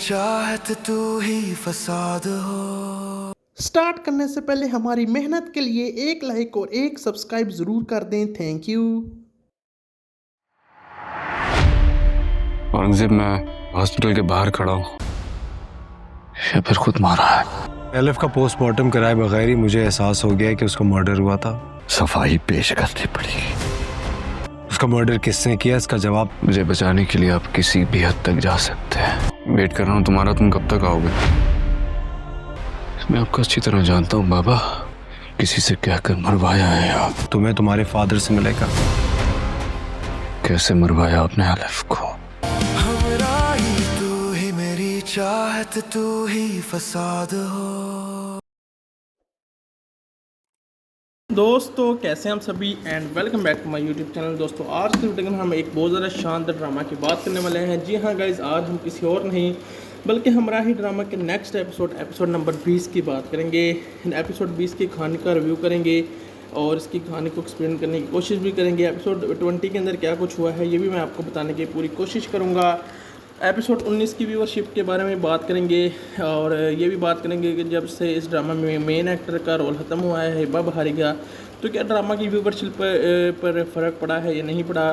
चाहत तू ही फसाद हो। स्टार्ट करने से पहले हमारी मेहनत के लिए एक लाइक और एक सब्सक्राइब ज़रूर कर दें। Thank you. औरंगजेब, मैं हॉस्पिटल के बाहर खड़ा हूँ या फिर खुद मारा है। एलिफ का पोस्टमार्टम कराए बगैर ही मुझे एहसास हो गया है कि उसका मर्डर हुआ था। सफाई पेश करनी पड़ेगी। उसका मर्डर किसने किया, इसका जवाब मुझे बचाने के लिए आप किसी भी हद तक जा सकते हैं। वेट कर रहा हूँ तुम्हारा, तुम कब तक आओगे? मैं आपको अच्छी तरह जानता हूँ बाबा, किसी से कहकर मरवाया है आप। तुम्हें तुम्हारे फादर से मिलेगा। कैसे मरवाया आपने एलिफ को? हमरा ही तू ही मेरी चाहत तू ही फसाद हो। दोस्तों कैसे हैं हम सभी and welcome back to my YouTube channel. दोस्तों आज की वीडियो में हम एक बहुत ज़्यादा शानदार ड्रामा की बात करने वाले हैं। जी हाँ गाइज, आज हम किसी और नहीं बल्कि हमराही ड्रामा के नेक्स्ट एपिसोड नंबर 20 की बात करेंगे। एपिसोड 20 की कहानी का रिव्यू करेंगे और इसकी कहानी को एक्सप्लेन करने की कोशिश भी करेंगे। एपिसोड 20 के अंदर क्या कुछ हुआ है ये भी मैं आपको बताने की पूरी कोशिश करूँगा। एपिसोड 19 की व्यूअरशिप के बारे में बात करेंगे और ये भी बात करेंगे कि जब से इस ड्रामा में मेन एक्टर का रोल ख़त्म हुआ है, हिबा बहारिया, तो क्या ड्रामा की व्यूअरशिप पर फ़र्क पड़ा है या नहीं पड़ा,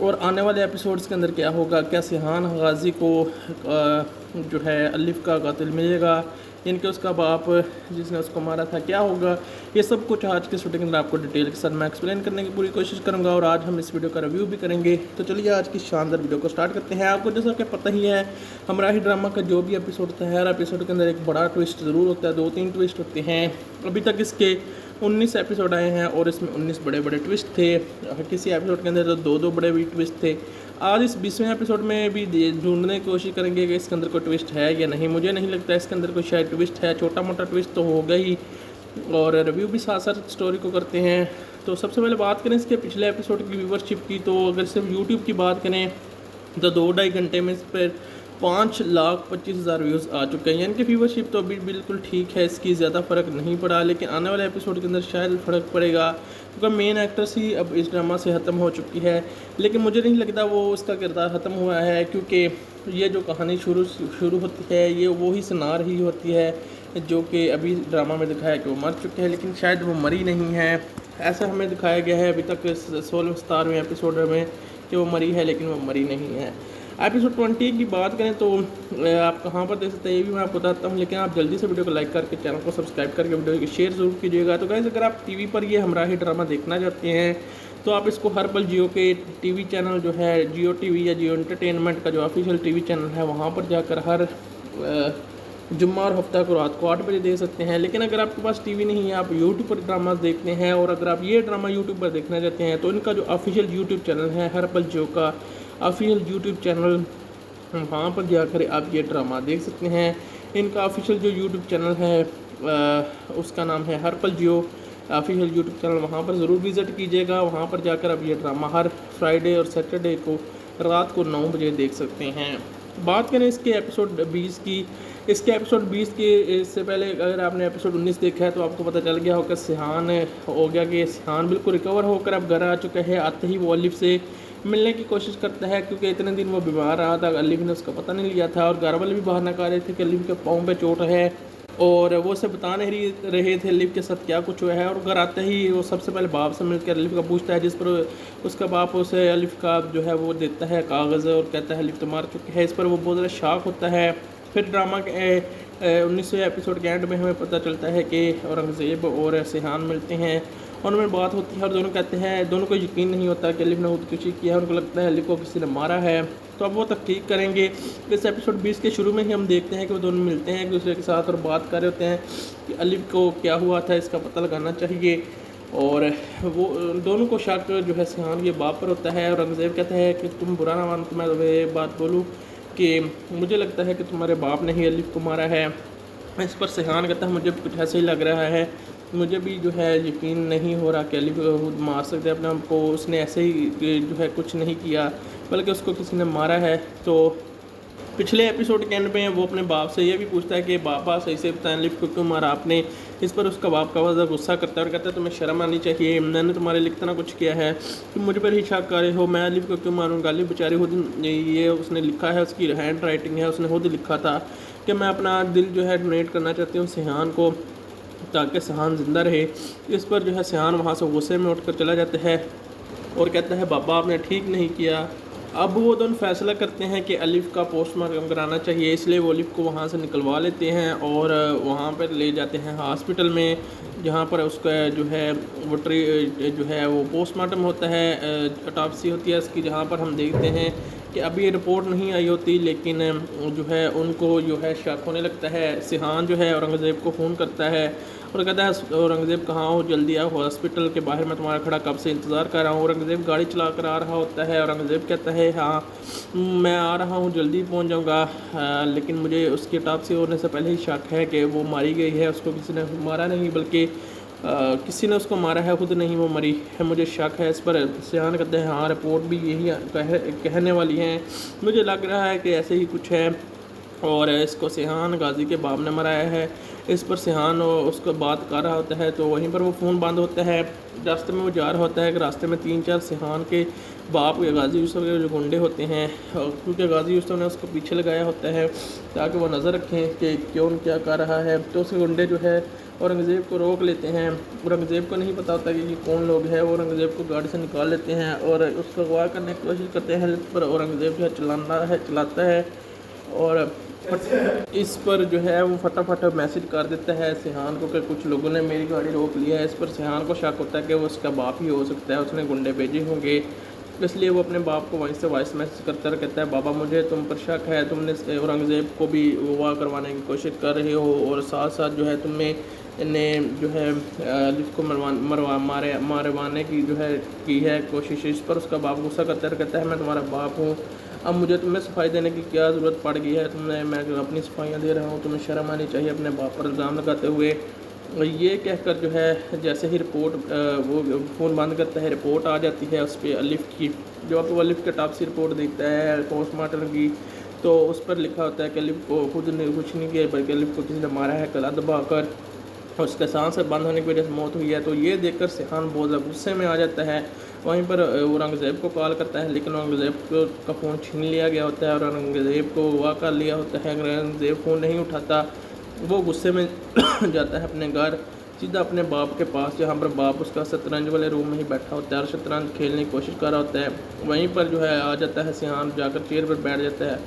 और आने वाले एपिसोड्स के अंदर क्या होगा। क्या सिहान गाजी को जो है अलिफ का कातिल मिलेगा, इनके उसका बाप जिसने उसको मारा था क्या होगा, ये सब कुछ आज की शूटिंग के अंदर आपको डिटेल के साथ मैं एक्सप्लेन करने की पूरी कोशिश करूंगा और आज हम इस वीडियो का रिव्यू भी करेंगे। तो चलिए आज की शानदार वीडियो को स्टार्ट करते हैं। आपको जैसा कि पता ही है, हमराही ड्रामा का जो भी एपिसोड होता है हर एपिसोड के अंदर एक बड़ा ट्विस्ट ज़रूर होता है, 2-3 ट्विस्ट होते हैं। अभी तक इसके 19 एपिसोड आए हैं और इसमें 19 बड़े बड़े ट्विस्ट थे। किसी एपिसोड के अंदर तो 2-2 बड़े भी ट्विस्ट थे। आज इस 20वें एपिसोड में भी ढूंढने की कोशिश करेंगे कि इसके अंदर कोई ट्विस्ट है या नहीं। मुझे नहीं लगता इसके अंदर कोई शायद ट्विस्ट है, छोटा मोटा ट्विस्ट तो होगा ही, और रिव्यू भी साथ साथ स्टोरी को करते हैं। तो सबसे पहले बात करें इसके पिछले एपिसोड की व्यूवरशिप की, तो अगर सिर्फ यूट्यूब की बात करें तो 2-2.5 घंटे में इस पर 5,25,000 व्यूज़ आ चुके हैं। यानी कि व्यूवरशिप तो अभी बिल्कुल ठीक है, इसकी ज़्यादा फ़र्क नहीं पड़ा, लेकिन आने वाले एपिसोड के अंदर शायद फ़र्क पड़ेगा क्योंकि मेन एक्ट्रेस ही अब इस ड्रामा से ख़त्म हो चुकी है। लेकिन मुझे नहीं लगता वो उसका किरदार ख़त्म हुआ है, क्योंकि ये जो कहानी शुरू होती है ये वो ही सुना रही होती है जो कि अभी ड्रामा में दिखाया कि वो मर चुके हैं, लेकिन शायद वो मरी नहीं है। ऐसा हमें दिखाया गया है अभी तक 16वें एपिसोड में कि वो मरी है, लेकिन वो मरी नहीं है। एपिसोड 20 की बात करें तो आप कहाँ पर देख सकते हैं ये भी मैं आपको बताता हूँ, लेकिन आप जल्दी से वीडियो को लाइक करके चैनल को सब्सक्राइब करके वीडियो को शेयर ज़रूर कीजिएगा। तो गाइस, अगर आप टीवी पर ये हमराही ड्रामा देखना चाहते हैं तो आप इसको हर पल जियो के टीवी चैनल जो है जियो टीवी या जियो एंटरटेनमेंट का जो ऑफिशियल टीवी चैनल है वहाँ पर जाकर हर जुम्मा और हफ्ता को रात को 8 बजे देख सकते हैं। लेकिन अगर आपके पास टीवी नहीं है, आप यूट्यूब पर ड्रामा देखते हैं और अगर आप ये ड्रामा यूट्यूब पर देखना चाहते हैं तो इनका जो ऑफिशियल यूट्यूब चैनल है हर पल जियो का ऑफिशियल यूट्यूब चैनल, वहाँ पर जाकर आप ये ड्रामा देख सकते हैं। इनका ऑफिशियल जो यूट्यूब चैनल है उसका नाम है हर पल जियो ऑफिशियल यूट्यूब चैनल, वहाँ पर ज़रूर विज़िट कीजिएगा। वहाँ पर जाकर आप ये ड्रामा हर फ्राइडे और सैटरडे को रात को 9 बजे देख सकते हैं। बात करें इसके एपिसोड 20 की, इसके एपिसोड 20 के इससे पहले अगर आपने एपिसोड 19 देखा है तो आपको पता चल गया होगा सिहान हो गया कि सिहान बिल्कुल रिकवर होकर अब घर आ चुका है। आते ही वो अलिफ से मिलने की कोशिश करता है क्योंकि इतने दिन वो बीमार रहा था, अलिफ ने उसका पता नहीं लिया था और घर वाले भी बाहर नकार रहे थे कि अलिफ के पाँव पे चोट है और वो उसे बता नहीं रहे थे अलिफ के साथ क्या कुछ हुआ है। और घर आते ही वो सबसे पहले बाप से मिलकर अलिफ का पूछता है, जिस पर उसका बाप उसे अलिफ का जो है वो देता है कागज़ और कहता है अलिफ तो मार चुके हैं। इस पर वो बहुत ज़्यादा शॉक होता है। फिर ड्रामा के 19वें एपिसोड के एंड में हमें पता चलता है कि औरंगज़ेब और सिहान मिलते हैं और उनमें बात होती है और दोनों कहते हैं, दोनों को यकीन नहीं होता कि अलिफ ने खुदकुशी किया है, उनको लगता है अलिफ को किसी ने मारा है। तो अब वो तहकीक करेंगे। इस एपिसोड 20 के शुरू में ही हम देखते हैं कि वो दोनों मिलते हैं एक दूसरे के साथ और बात कर रहे होते हैं कि अलिफ को क्या हुआ था, इसका पता लगाना चाहिए। और वो दोनों को शक जो है सिहान के बाप पर होता है और औरंगज़ेब कहता है कि तुम बुरा ना मानो तो मैं तुम्हें ये बात बोलूँ कि मुझे लगता है कि तुम्हारे बाप ने ही अलिफ को मारा है। इस पर सिहान कहता है मुझे भी कुछ ऐसे ही लग रहा है, मुझे भी जो है यकीन नहीं हो रहा कि अलिफ खुद मार सकते अपने आप को, उसने ऐसे ही जो है कुछ नहीं किया बल्कि उसको किसी ने मारा है। तो पिछले एपिसोड के एंड में वो अपने बाप से ये भी पूछता है कि बाबा सही से बताएं अलिफ को क्यों मारा आपने, इस पर उसका बाप का वजह गुस्सा करता है और कहता है तुम्हें शर्म आनी चाहिए, मैंने तुम्हारे लिए इतना कुछ किया है, तुम मुझ पर ही शक कर रहे हो, मैं अलिफ को क्यों मारूंगा। अलिफ बेचारी खुद ये उसने लिखा है, उसकी हैंड राइटिंग है, उसने खुद लिखा था कि मैं अपना दिल जो है डोनेट करना चाहती हूँ सिहान को ताकि सिहान ज़िंदा रहे। इस पर जो है सिहान वहाँ से गुस्से में उठकर चला जाता है और कहता है बाबा आपने ठीक नहीं किया। अब वो दोनों फैसला करते हैं कि अलिफ का पोस्टमार्टम कराना चाहिए, इसलिए वो अलिफ को वहाँ से निकलवा लेते हैं और वहाँ पर ले जाते हैं हॉस्पिटल में, जहाँ पर उसका जो है वो जो है वो पोस्टमार्टम होता है, ऑटोप्सी होती है उसकी, जहाँ पर हम देखते हैं कि अभी ये रिपोर्ट नहीं आई होती, लेकिन जो है उनको जो है शक होने लगता है। सिहान जो है औरंगज़ेब को फ़ोन करता है और कहता है औरंगज़ेब कहाँ हो, जल्दी आओ हॉस्पिटल के बाहर, मैं तुम्हारा खड़ा कब से इंतज़ार कर रहा हूँ। औरंगज़ेब गाड़ी चला कर आ रहा होता है, औरंगज़ेब कहता है हाँ मैं आ रहा हूँ, जल्दी पहुँच जाऊँगा, लेकिन मुझे उसकी ऑटोप्सी होने से पहले ही शक है कि वो मारी गई है, उसको किसी ने मारा नहीं बल्कि किसी ने उसको मारा है, खुद नहीं वो मरी है, मुझे शक है इस पर। सिहान कहते हैं हाँ रिपोर्ट भी यही कहने वाली हैं, मुझे लग रहा है कि ऐसे ही कुछ है और इसको सिहान गाजी के बाप ने मराया है। इस पर सिहान उसको बात कर रहा होता है तो वहीं पर वो फ़ोन बंद होता है। रास्ते में वो जा रहा होता है कि रास्ते में 3-4 सिहान के बाप गाजी यूसुफ के जो गुंडे होते हैं, क्योंकि गाजी यूसुफ ने उसको पीछे लगाया होता है ताकि वो नज़र रखें कि क्यों क्या कर रहा है, तो उसके गुंडे जो है औरंगज़ेब को रोक लेते हैं। औरंगज़ेब को नहीं पता होता कि ये कौन लोग हैं, वो औरंगज़ेब को गाड़ी से निकाल लेते हैं और उसको अगवा करने की कोशिश करते हैं, पर औरंगज़ेब जो है चलाता है और इस पर जो है वो फटाफट मैसेज कर देता है सिहान को कि कुछ लोगों ने मेरी गाड़ी रोक लिया है। इस पर सिहान को शक होता है कि वो उसका बाप ही हो सकता है, उसने गुंडे भेजे होंगे, इसलिए वो अपने बाप को वहीं से वॉइस मैसेज करता कहता है बाबा मुझे तुम पर शक है, तुमने औरंगज़ेब को भी वाह करवाने की कोशिश कर रहे हो और साथ साथ जो है तुमने इन्हें जो है अलिफ को मारवाने की जो है की है कोशिश। इस पर उसका बाप गुस्सा करता कहता है मैं तुम्हारा बाप हूँ, अब मुझे तुम्हें सफाई देने की क्या ज़रूरत पड़ गई है, मैं अपनी सफाइयाँ दे रहा हूँ, तुम्हें शर्म आनी चाहिए अपने बाप पर इल्ज़ाम लगाते हुए। ये कहकर जो है जैसे ही रिपोर्ट वो फ़ोन बंद करता है, रिपोर्ट आ जाती है उस पर अलिफ की। जो आप अलिफ के ऑटोप्सी रिपोर्ट देखता है पोस्टमार्टम की, तो उस पर लिखा होता है कि अलिफ को खुद ने कुछ नहीं किया बल्कि अलिफ को किसी ने मारा है गला दबाकर, उसके सांस बंद होने की वजह से मौत हुई है। तो ये देखकर सिहान बहुत ज़्यादा गुस्से में आ जाता है, वहीं पर औरंगज़ेब को कॉल करता है, लेकिन औरंगज़ेब का फ़ोन छीन लिया गया होता है और औरंगज़ेब को अगवा कर लिया होता है। औरंगज़ेब फ़ोन नहीं उठाता, वो गुस्से में जाता है अपने घर, सीधा अपने बाप के पास, जहाँ पर बाप उसका शतरंज वाले रूम में ही बैठा होता है और शतरंज खेलने की कोशिश कर रहा होता है। वहीं पर जो है आ जाता है सिहान, जाकर चेयर पर बैठ जाता है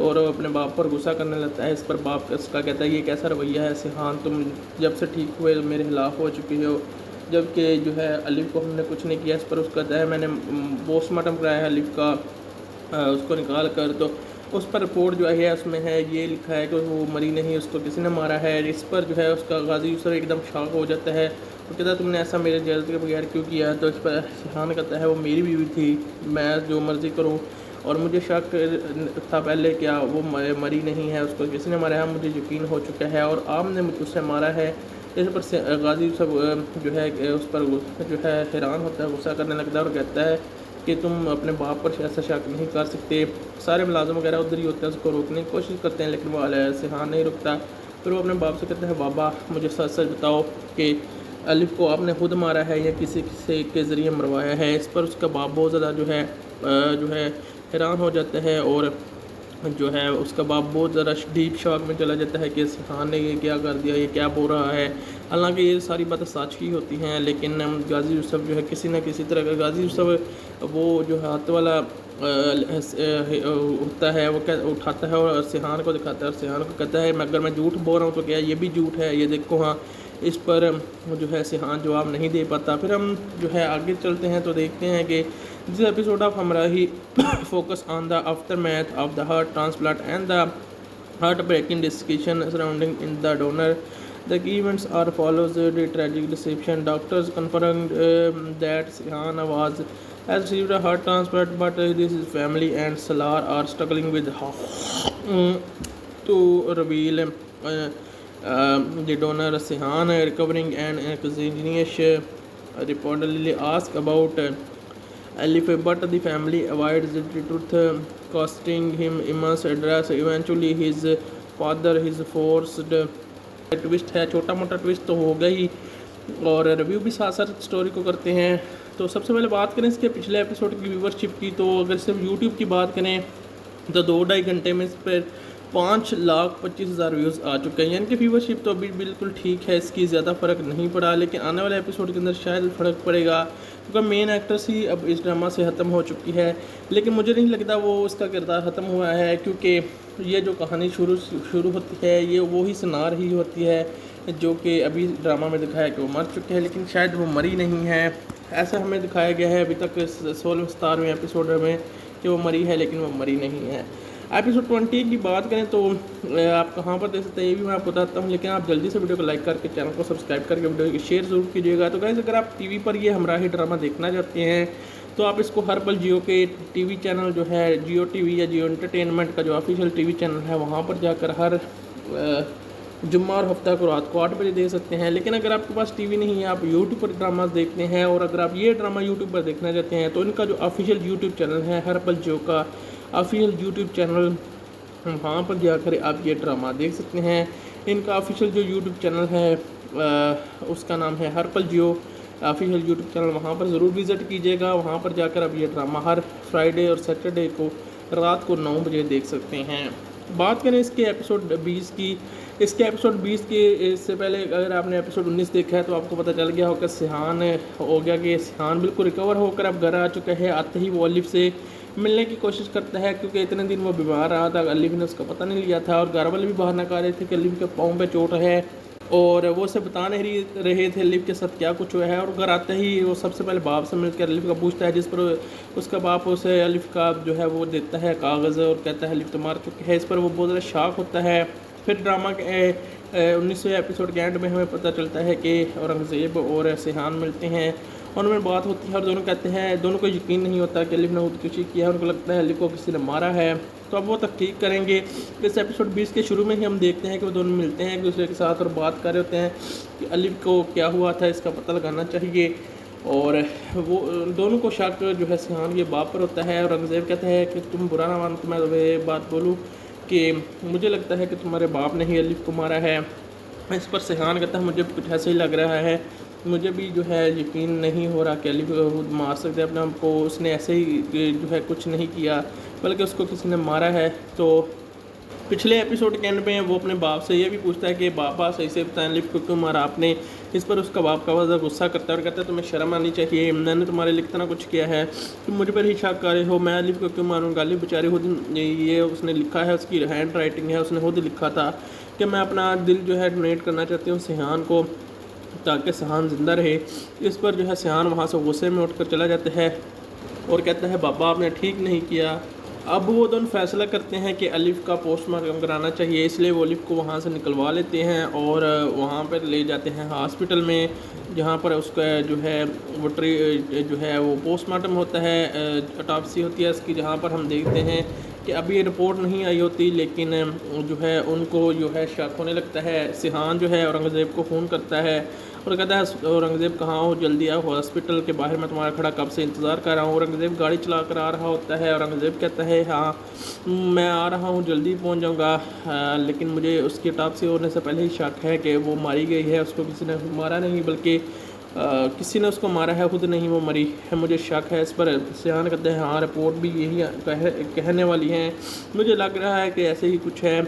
और अपने बाप पर गुस्सा करने लगता है। इस पर बाप उसका कहता है ये कैसा रवैया है सिहान, तुम जब से ठीक हुए मेरे खिलाफ हो चुकी हो, जबकि जो है अलिफ को हमने कुछ नहीं किया। इस पर उसका कहता है मैंने पोस्टमार्टम कराया है अलिफ का, उसको निकाल कर, तो उस पर रिपोर्ट जो है उसमें है ये लिखा है कि वो मरी नहीं, उसको किसी ने मारा है। इस पर जो है उसका गाजी यूसुफ एकदम शॉक हो जाता है, तो कहता है तुमने ऐसा मेरे इजाज़त के बगैर क्यों किया। तो इस पर सिहान कहता है वो मेरी बीवी थी, मैं जो मर्ज़ी करूँ और मुझे शक था पहले क्या वो मरी नहीं है, उसको किसी ने मारा है, मुझे यकीन हो चुका है और आपने मुझसे मारा है। इस पर गाजी सब जो है उस पर जो है हैरान होता है, गुस्सा करने लगता है और कहता है कि तुम अपने बाप पर ऐसा शक नहीं कर सकते। सारे मुलाजिम वगैरह उधर ही होते हैं, उसको रोकने की कोशिश करते हैं, लेकिन वो सिहान नहीं रुकता। फिर वो अपने बाप से कहता है बाबा मुझे सच सच बताओ कि अलिफ को आपने खुद मारा है या किसी के ज़रिए मरवाया है। इस पर उसका बाप बहुत ज़्यादा जो है हैरान हो जाता है और जो है उसका बाप बहुत ज़्यादा डीप शॉक में चला जाता है कि सिहान ने ये क्या कर दिया, ये क्या बोल रहा है। हालांकि ये सारी बातें सच ही होती हैं, लेकिन गाजी यूसुफ जो है किसी न किसी तरह का गाजी यूसुफ वो जो हाथ वाला होता है वो उठाता है और सिहान को दिखाता है और सिहान को कहता है अगर मैं झूठ बोल रहा हूँ तो क्या ये भी झूठ है, ये देखो। हाँ, इस पर जो है सिहान जवाब नहीं दे पाता। फिर हम जो है आगे चलते हैं तो देखते हैं कि this episode of Humraahi focus on the aftermath of the heart transplant and the heartbreaking discussion surrounding in the donor. The key events are follows the tragic deception. Doctors confirmed that Sihan has received a heart transplant, but his family and Salar are struggling with to reveal the donor. Sihan recovering and Xenius reportedly asked about Alif, but the family avoids the truth, costing him immense stress. Eventually, his father is forced twist है, छोटा मोटा twist तो होगा ही, और review भी साथ साथ story को करते हैं। तो सबसे पहले बात करें इसके पिछले एपिसोड की व्यूवरशिप की, तो अगर सिर्फ यूट्यूब की बात करें तो 2-2.5 घंटे में इस पर 5,25,000 व्यूज़ आ चुके हैं, यानी कि व्यूवरशिप तो अभी बिल्कुल ठीक है, इसकी ज़्यादा फ़र्क नहीं पड़ा। लेकिन आने वाले एपिसोड के अंदर शायद फ़र्क पड़ेगा, क्योंकि मेन एक्ट्रेस ही अब इस ड्रामा से ख़त्म हो चुकी है। लेकिन मुझे नहीं लगता वो उसका किरदार ख़त्म हुआ है, क्योंकि ये जो कहानी शुरू होती है ये वही सुना रही होती है जो कि अभी ड्रामा में दिखाया कि वो मर चुके हैं, लेकिन शायद वो मरी नहीं है। ऐसा हमें दिखाया गया है अभी तक 16वें एपिसोड में कि वो मरी है, लेकिन वो मरी नहीं है। एपिसोड 20 की बात करें तो आप कहाँ पर देख सकते हैं ये भी मैं आपको बताता हूँ, लेकिन आप जल्दी से वीडियो को लाइक करके चैनल को सब्सक्राइब करके वीडियो को शेयर ज़रूर कीजिएगा। तो गाइस, अगर आप टीवी पर ये हमराही ड्रामा देखना चाहते हैं तो आप इसको हर पल जियो के टीवी चैनल जो है जियो टीवी या जियो एंटरटेनमेंट का जो ऑफिशियल टीवी चैनल है वहाँ पर जाकर हर जुम्मा और हफ्ता को रात को 8 बजे देख सकते हैं। लेकिन अगर आपके पास टीवी नहीं है, आप यूट्यूब पर ड्रामा देखते हैं, और अगर आप ये ड्रामा यूट्यूब पर देखना चाहते हैं तो इनका जो ऑफिशियल यूट्यूब चैनल है हर पल जियो का ऑफिशियल यूट्यूब चैनल, वहाँ पर जाकर आप ये ड्रामा देख सकते हैं। इनका ऑफिशियल जो यूट्यूब चैनल है उसका नाम है हर पल जियो ऑफिशियल यूट्यूब चैनल, वहाँ पर ज़रूर विज़िट कीजिएगा। वहाँ पर जाकर आप ये ड्रामा हर फ्राइडे और सैटरडे को रात को 9 बजे देख सकते हैं। बात करें इसके एपिसोड 20 की, इसके एपिसोड 20 के इससे पहले अगर आपने एपिसोड 19 देखा है तो आपको पता चल गया होगा सिहान हो गया कि सिहान बिल्कुल रिकवर होकर अब घर आ चुका है। आते ही वो अलिफ से मिलने की कोशिश करता है, क्योंकि इतने दिन वो बीमार रहा था, अलिफ ने उसका पता नहीं लिया था, और घर वाले भी बाहर नकार रहे थे कि अलिफ के पाँव पे चोट है, और वो उसे बता नहीं रहे थे अलिफ के साथ क्या कुछ हुआ है। और घर आते ही वो सबसे पहले बाप से मिलकर अलिफ का पूछता है, जिस पर उसका बाप उसे अलिफ का जो है वो देता है कागज़ और कहता है अलिफ तो मार चुके हैं। इस पर वो बहुत ज़्यादा शॉक होता है। फिर ड्रामा के 19वें एपिसोड के एंड में हमें पता चलता है कि औरंगज़ेब और सिहान मिलते हैं, उनमें बात होती है और दोनों कहते हैं, दोनों को यकीन नहीं होता कि अलिफ ने खुदकुशी किया है, उनको लगता है अलिफ को किसी ने मारा है। तो अब वो तहकीक करेंगे। इस एपिसोड 20 के शुरू में ही हम देखते हैं कि वो दोनों मिलते हैं एक दूसरे के साथ और बात कर रहे होते हैं कि अलिफ को क्या हुआ था, इसका पता लगाना चाहिए। और वो दोनों को शक जो है सिहान के बाप पर होता है, और औरंगज़ेब कहता है कि तुम बुरा ना मानो तो मैं तुम्हें ये बात बोलूँ कि मुझे लगता है कि तुम्हारे बाप ने ही अलिफ को मारा है। इस पर सिहान कहता है मुझे कुछ ऐसे ही लग रहा है, मुझे भी जो है यकीन नहीं हो रहा कि अलिफ खुद मार सकते अपने आप को, उसने ऐसे ही जो है कुछ नहीं किया बल्कि उसको किसी ने मारा है। तो पिछले एपिसोड के एंड में वो अपने बाप से ये भी पूछता है कि बाबा सही से बताएं अलिफ को क्यों मारा आपने। इस पर उसका बाप का वजह गुस्सा करता है और कहता है तुम्हें शर्म आनी चाहिए, मैंने तुम्हारे लिए इतना कुछ किया है, तुम मुझ पर ही शक कर रहे हो, मैं अलिफ को क्यों मारूंगा। अलिफ बेचारी खुद ये उसने लिखा है, उसकी हैंड राइटिंग है, उसने खुद लिखा था कि मैं अपना दिल जो है डोनेट करना चाहती हूँ सिहान को ताकि सिहान ज़िंदा रहे। इस पर जो है सिहान वहाँ से गुस्से में उठकर चला जाता है और कहता है बाबा आपने ठीक नहीं किया। अब वो दोनों फैसला करते हैं कि अलिफ का पोस्टमार्टम कराना चाहिए, इसलिए वो अलिफ को वहाँ से निकलवा लेते हैं और वहाँ पर ले जाते हैं हॉस्पिटल में, जहाँ पर उसका जो है वो जो है वो पोस्टमार्टम होता है, ऑटोप्सी होती है इसकी, जहाँ पर हम देखते हैं कि अभी ये रिपोर्ट नहीं आई होती, लेकिन जो है उनको जो है शक होने लगता है। सिहान जो है औरंगज़ेब को फ़ोन करता है और कहता है औरंगज़ेब कहाँ हो, जल्दी आओ हॉस्पिटल के बाहर, मैं तुम्हारा खड़ा कब से इंतज़ार कर रहा हूँ। औरंगज़ेब गाड़ी चला कर आ रहा होता है, औरंगज़ेब कहता है हाँ मैं आ रहा हूँ, जल्दी पहुँच जाऊँगा, लेकिन मुझे उसकी ऑटोप्सी होने से पहले ही शक है कि वो मारी गई है, उसको किसी ने मारा नहीं बल्कि किसी ने उसको मारा है, खुद नहीं वो मरी है, मुझे शक है। इस पर सिहान कहते हैं हाँ रिपोर्ट भी यही कहने वाली हैं, मुझे लग रहा है कि ऐसे ही कुछ है,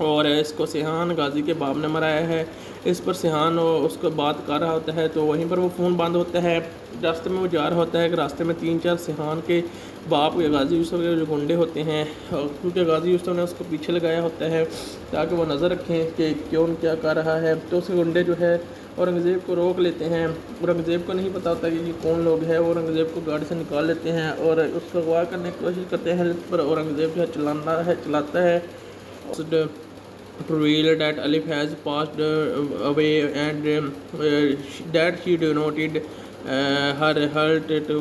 और इसको सिहान गाजी के बाप ने मराया है। इस पर सिहान उसको बात कर रहा होता है तो वहीं पर वो फ़ोन बंद होता है। रास्ते में वो जा रहा होता है कि रास्ते में 3-4 सिहान के बाप गाजी यूसुफ के जो गुंडे होते हैं, क्योंकि गाजी यूसुफ ने उसको पीछे लगाया होता है ताकि वो नज़र रखें कि क्यों क्या कर रहा है। तो उसके गुंडे जो है औरंगज़ेब को रोक लेते हैं। औरंगज़ेब को नहीं पता होता कि ये कौन लोग हैं, वो औरंगज़ेब को गाड़ी से निकाल लेते हैं और उसको अगवा करने की कोशिश करते हैं, पर औरंगज़ेब जो है चलाता है revealed that Alif has passed away and that she donated her heart to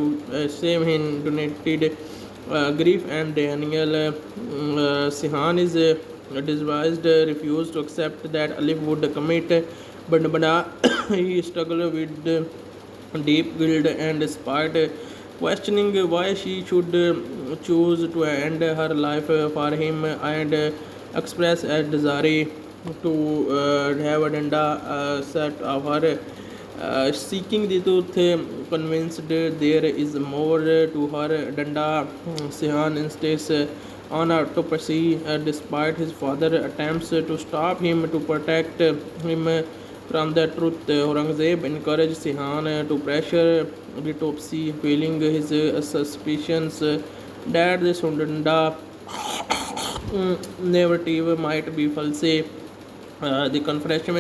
save him, donated grief and Daniel. Sihan is disguised, refused to accept that Alif would commit, but he struggled with deep guilt and spite, questioning why she should choose to end her life for him and express a desire to have a danda set of her seeking the truth, convinced there is more to her danda. Sihan insists on autopsy despite his father's attempts to stop him, to protect him from the truth. Aurangzeb encouraged Sihan to pressure the autopsy, feeling his suspicions that the Sundanda narrative might be false. The confrontation,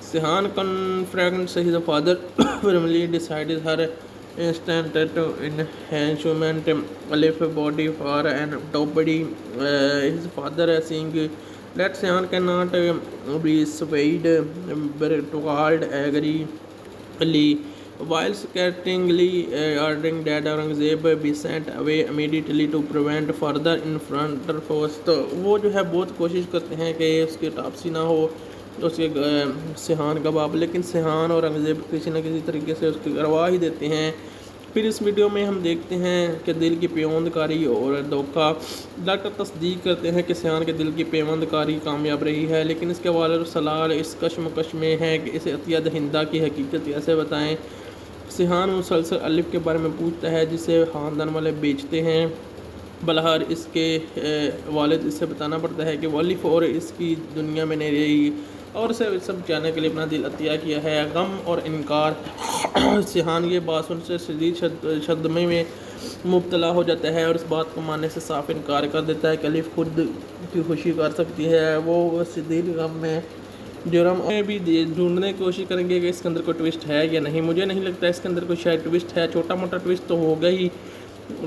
Sihan confronts his father, firmly decides her instant to enhancement Alif body for an autopsy. His father, seeing that Sihan cannot be swayed, called agree while scathingly ordering that Aurangzeb be sent away immediately to prevent further infernal force. तो वो जो है बहुत कोशिश करते हैं कि उसकी टॉपसी ना हो उसके सिहान का बाप, लेकिन सिहान और औरंगज़ेब किसी न किसी तरीके से उसकी करवा ही देते हैं। फिर इस वीडियो में हम देखते हैं कि दिल की पेवंदकारी और धोखा। डॉक्टर तस्दीक करते हैं कि सिहान के दिल की पेवंदकारी कामयाब रही है, लेकिन इसके वालिद सलाल इस कश्मकश में है कि इसे अतिया दहिंदा की हकीकत कैसे बताएं। सिहान मुसलसल अलिफ के बारे में पूछता है जिसे ख़ानदान वाले बेचते हैं। बलहार इसके वालिद इससे बताना पड़ता है कि वो अलिफ और इसकी दुनिया में नहीं रही और उसे सब जानने के लिए अपना दिल अतिया किया है। गम और इनकार। सिहान ये बात सुनकर शदीद सदमे में मुब्तला हो जाता है और इस बात को मानने से साफ इनकार कर देता है कि अलिफ खुद की खुशी कर सकती है। वो शदीद गम में जुर्म में भी ढूंढने की कोशिश करेंगे कि इसके अंदर कोई ट्विस्ट है या नहीं। मुझे नहीं लगता इसके अंदर कोई शायद ट्विस्ट है, छोटा मोटा ट्विस्ट तो होगा ही।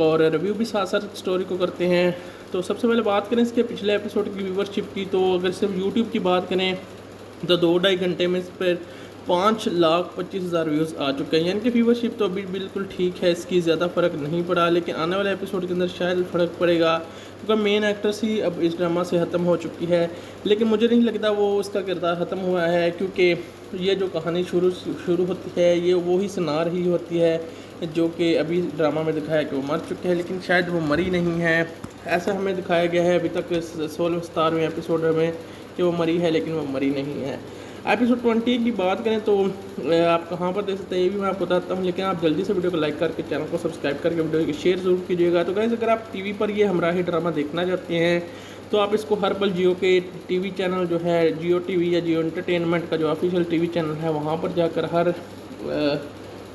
और रिव्यू भी साथ साथ स्टोरी को करते हैं। तो सबसे पहले बात करें इसके पिछले एपिसोड की व्यूवरशिप की, तो अगर सिर्फ यूट्यूब की बात करें तो 2-2.5 घंटे में इस पर 5,25,000 व्यूज़ आ चुके हैं, यानी कि व्यूवरशिप तो अभी बिल्कुल ठीक है, इसकी ज़्यादा फ़र्क नहीं पड़ा। लेकिन आने वाले एपिसोड के अंदर शायद फ़र्क पड़ेगा क्योंकि मेन एक्ट्रेस ही अब इस ड्रामा से ख़त्म हो चुकी है। लेकिन मुझे नहीं लगता वो उसका किरदार ख़त्म हुआ है, क्योंकि ये जो कहानी शुरू होती है ये वही सुना रही होती है जो कि अभी ड्रामा में दिखाया कि वो मर चुके हैं, लेकिन शायद वो मरी नहीं है। ऐसा हमें दिखाया गया है अभी तक 16वें एपिसोड में कि वो मरी है, लेकिन वो मरी नहीं है। एपिसोड 20 की बात करें तो आप कहाँ पर देख सकते हैं ये भी मैं आपको बताता हूँ, लेकिन आप जल्दी से वीडियो को लाइक करके चैनल को सब्सक्राइब करके वीडियो को शेयर ज़रूर कीजिएगा। तो गाइस अगर आप टीवी पर ये हमराही ड्रामा देखना चाहते हैं तो आप इसको हर पल जियो के टीवी चैनल जो है जियो टीवी या जियो एंटरटेनमेंट का जो ऑफिशियल टीवी चैनल है वहाँ पर जाकर हर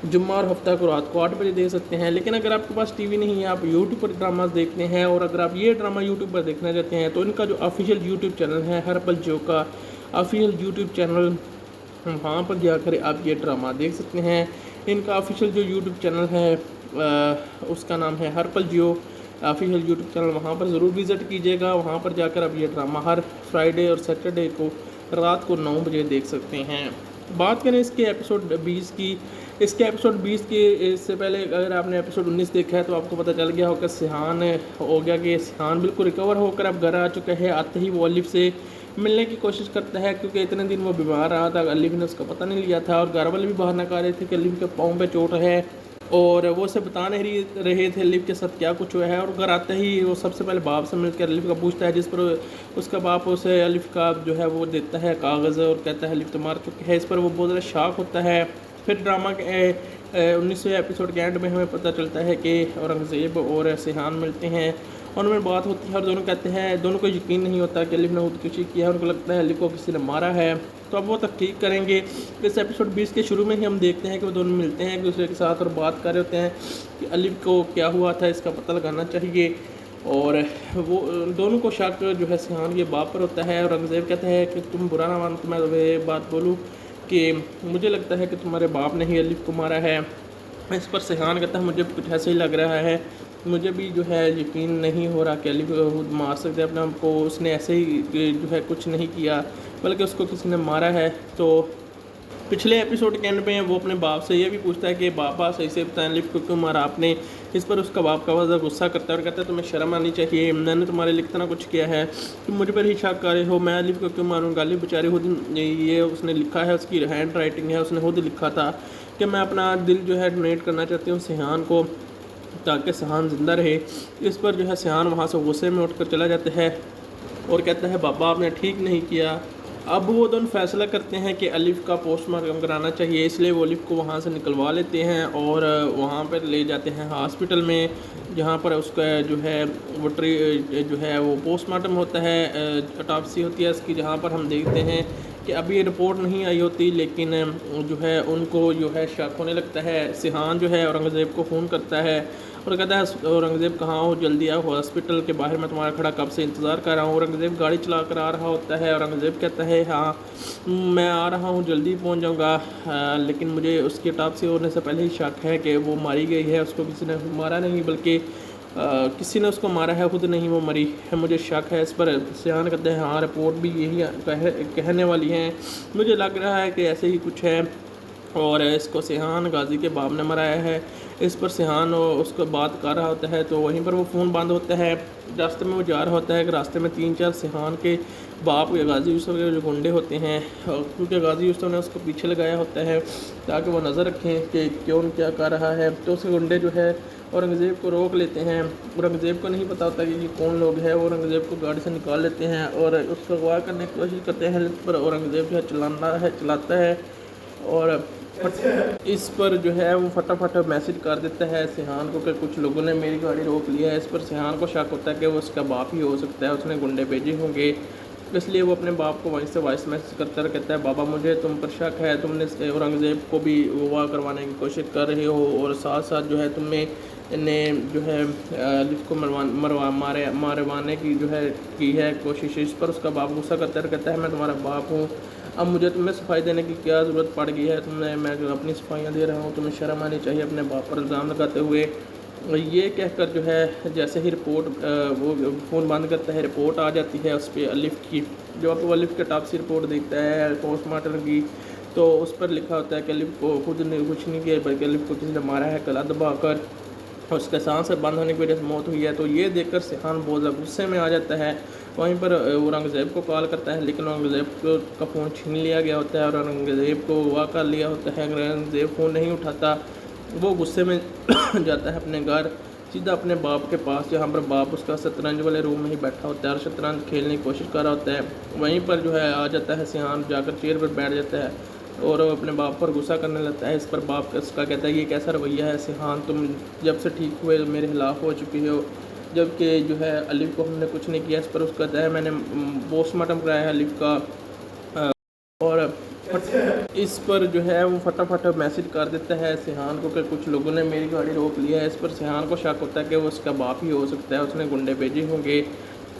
जुम्मा और हफ्ता को रात को 8 बजे देख सकते हैं। लेकिन अगर आपके पास टीवी नहीं है, आप यूट्यूब पर ड्रामा देखते हैं और अगर आप ये ड्रामा यूट्यूब पर देखना चाहते हैं तो इनका जो ऑफिशियल यूट्यूब चैनल है हर पल जियो का ऑफिशियल यूट्यूब चैनल, वहाँ पर जाकर आप ये ड्रामा देख सकते हैं। इनका ऑफिशियल जो यूट्यूब चैनल है उसका नाम है हर पल जियो ऑफिशियल यूट्यूब चैनल, वहाँ पर ज़रूर विज़िट कीजिएगा। वहाँ पर जाकर आप ये ड्रामा हर फ्राइडे और सैटरडे को रात को 9 बजे देख सकते हैं। बात करें इसके एपिसोड 20 की, इसके एपिसोड 20 के इससे पहले अगर आपने एपिसोड 19 देखा है तो आपको पता चल गया होगा सिहान हो गया कि सिहान बिल्कुल रिकवर होकर अब घर आ चुका है। आते ही वो अलिफ से मिलने की कोशिश करता है क्योंकि इतने दिन वो बीमार रहा था, अलिफ ने उसका पता नहीं लिया था और घर वाले भी बाहर ना कर रहे थे कि अलिफ के पाँव पे चोट है और वो उसे बता नहीं रहे थे अलिफ के साथ क्या कुछ हुआ है। और घर आते ही वो सबसे पहले बाप से मिलकर अलिफ का पूछता है, जिस पर उसका बाप उसे अलिफ का जो है वो देता है कागज़ और कहता है अलिफ तो मार चुके हैं। इस पर वो बहुत ज़्यादा शॉक होता है। फिर ड्रामा के 19वें एपिसोड के एंड में हमें पता चलता है कि औरंगज़ेब और सिहान मिलते हैं और उनमें बात होती है और दोनों कहते हैं, दोनों को यकीन नहीं होता कि अलिफ ने खुदकुशी किया है, उनको लगता है अलिफ को किसी ने मारा है। तो अब वो तहकीक करेंगे। इस एपिसोड 20 के शुरू में ही हम देखते हैं कि वो दोनों मिलते हैं एक दूसरे के साथ और बात कर रहे होते हैं कि अलिफ को क्या हुआ था, इसका पता लगाना चाहिए। और वो दोनों को शक जो है सिहान के बाप पर होता है और औरंगज़ेब कहता है कि तुम बुरा ना मानो तो मैं ये बात बोलूँ कि मुझे लगता है कि तुम्हारे बाप ने ही अलिफ को मारा है। इस पर सिहान कहता है मुझे कुछ ऐसे ही लग रहा है, मुझे भी जो है यकीन नहीं हो रहा कि अलिफ खुद मार सकते अपने आप को, उसने ऐसे ही जो है कुछ नहीं किया बल्कि उसको किसी ने मारा है। तो पिछले एपिसोड के एंड में वो अपने बाप से ये भी पूछता है कि बाबा सही से बताएं अलिफ को क्यों मारा आपने। इस पर उसका बाप का वजह गुस्सा करता है और कहता है तुम्हें शर्म आनी चाहिए, मैंने तुम्हारे लिए इतना कुछ किया है, तुम मुझे पर ही शक कर रहे हो, मैं अलिफ को क्यों मारूंगा। अलिफ बेचारी खुद ये उसने लिखा है, उसकी हैंड राइटिंग है, उसने खुद लिखा था कि मैं अपना दिल जो है डोनेट करना चाहती हूँ सिहान को ताकि सिहान ज़िंदा रहे। इस पर जो है सिहान वहाँ से गुस्से में उठकर चला जाता है और कहता है बाबा आपने ठीक नहीं किया अब वो दोनों फैसला करते हैं कि अलिफ का पोस्टमार्टम कराना चाहिए, इसलिए वो अलिफ को वहाँ से निकलवा लेते हैं और वहाँ पर ले जाते हैं हॉस्पिटल में, जहाँ पर उसका जो है वो पोस्टमार्टम होता है, ऑटोप्सी होती है उसकी, जहाँ पर हम देखते हैं कि अभी ये रिपोर्ट नहीं आई होती, लेकिन जो है उनको जो है शक होने लगता है। सिहान जो है औरंगज़ेब को फ़ोन करता है और कहता है औरंगज़ेब कहाँ हो, जल्दी आओ, हॉस्पिटल के बाहर मैं तुम्हारा खड़ा कब से इंतज़ार कर रहा हूँ। औरंगज़ेब गाड़ी चला कर आ रहा होता है। औरंगज़ेब कहता है हाँ मैं आ रहा हूँ, जल्दी पहुँच जाऊँगा, लेकिन मुझे उसकी ऑटोप्सी होने से पहले ही शक है कि वो मारी गई है, उसको किसी ने मारा नहीं बल्कि किसी ने उसको मारा है, खुद नहीं वो मरी है, मुझे शक है इस पर। सिहान कहते हैं हाँ रिपोर्ट भी यही कहने वाली हैं, मुझे लग रहा है कि ऐसे ही कुछ है और इसको सिहान गाजी के बाप ने मराया है। इस पर सिहान उसको बात कर रहा होता है तो वहीं पर वो फ़ोन बंद होता है। रास्ते में वो जा रहा होता है कि रास्ते में 3-4 सिहान के बाप या गाजी यूसुफ के जो गुंडे होते हैं, क्योंकि गाजी यूसुफ ने उसको पीछे लगाया होता है ताकि वो नज़र रखें कि क्यों क्या कर रहा है, तो उसके गुंडे जो है औरंगज़ेब को रोक लेते हैं। औरंगज़ेब को नहीं पता होता कि ये कौन लोग हैं। औरंगज़ेब को गाड़ी से निकाल लेते हैं और उसको अगवा करने की कोशिश करते हैं, पर औरंगज़ेब जो है चलाता है और इस पर जो है वो फटाफट मैसेज कर देता है सिहान को कि कुछ लोगों ने मेरी गाड़ी रोक लिया है। इस पर सिहान को शक होता है कि वो उसका बाप ही हो सकता है, उसने गुंडे भेजे होंगे, इसलिए वो अपने बाप को वहीं से वॉइस मैसेज करता कहता है बाबा मुझे तुम पर शक है, तुमने औरंगज़ेब को भी वाह करवाने की कोशिश कर रहे हो और साथ साथ जो है तुमने इन्हें जो है अलिफ को मरवाने की जो है की है कोशिश। इस पर उसका बाप गुस्सा करता कहता है मैं तुम्हारा बाप हूँ, अब मुझे तुम्हें सफाई देने की क्या ज़रूरत पड़ गई है, मैं जो अपनी सफाइयाँ दे रहा हूँ, तुम्हें शर्म आनी चाहिए अपने बाप पर इल्ज़ाम लगाते हुए। ये कहकर जो है जैसे ही रिपोर्ट वो फ़ोन बंद करता है, रिपोर्ट आ जाती है उस पर अलिफ की। जो अब अलिफ के ऑटोप्सी रिपोर्ट देखता है पोस्टमार्टम की, तो उस पर लिखा होता है कि अलिफ को खुद ने कुछ नहीं किया बल्कि अलिफ को किसी ने मारा है गला दबाकर, उसके सांस बंद होने की वजह से मौत हुई है। तो ये देखकर सिहान बहुत ज़्यादा गुस्से में आ जाता है। वहीं पर औरंगज़ेब को कॉल करता है, लेकिन औरंगज़ेब का फ़ोन छीन लिया गया होता है और औरंगज़ेब को अगवा कर लिया होता है। औरंगज़ेब फ़ोन नहीं उठाता, वो गुस्से में जाता है अपने घर, सीधा अपने बाप के पास, जहाँ पर बाप उसका शतरंज वाले रूम में ही बैठा होता है और शतरंज खेलने की कोशिश कर रहा होता है। वहीं पर जो है आ जाता है सिहान, जाकर चेयर पर बैठ जाता है और अपने बाप पर गुस्सा करने लगता है। इस पर बाप उसका कहता है ये कैसा रवैया है सिहान, तुम जब से ठीक हुए मेरे खिलाफ हो चुकी हो, जबकि जो है अलिफ को हमने कुछ नहीं किया। इस पर उसका कहता है मैंने पोस्टमार्टम कराया है अलिफ का, और इस पर जो है वो फटाफट मैसेज कर देता है सिहान को कि कुछ लोगों ने मेरी गाड़ी रोक लिया है। इस पर सिहान को शक होता है कि वो उसका बाप ही हो सकता है, उसने गुंडे भेजे होंगे,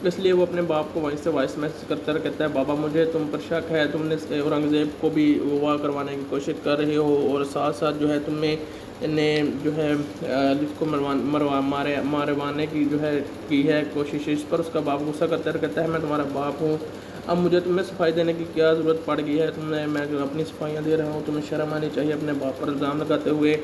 इसलिए वो अपने बाप को वहीं से वॉइस मैसेज करता कहता है बाबा मुझे तुम पर शक है, तुमने औरंगज़ेब को भी वाह करवाने की कोशिश कर रहे हो और साथ साथ जो है तुमने इन्हें जो है अलिफ को मरवाने की जो है की है कोशिश। इस पर उसका बाप गुस्सा करता कहता है मैं तुम्हारा बाप हूँ, अब मुझे तुम्हें सफाई देने की क्या ज़रूरत पड़ गई है, मैं जो अपनी सफाइयाँ दे रहा हूँ, तुम्हें शर्म आनी चाहिए अपने बाप पर इल्ज़ाम लगाते हुए।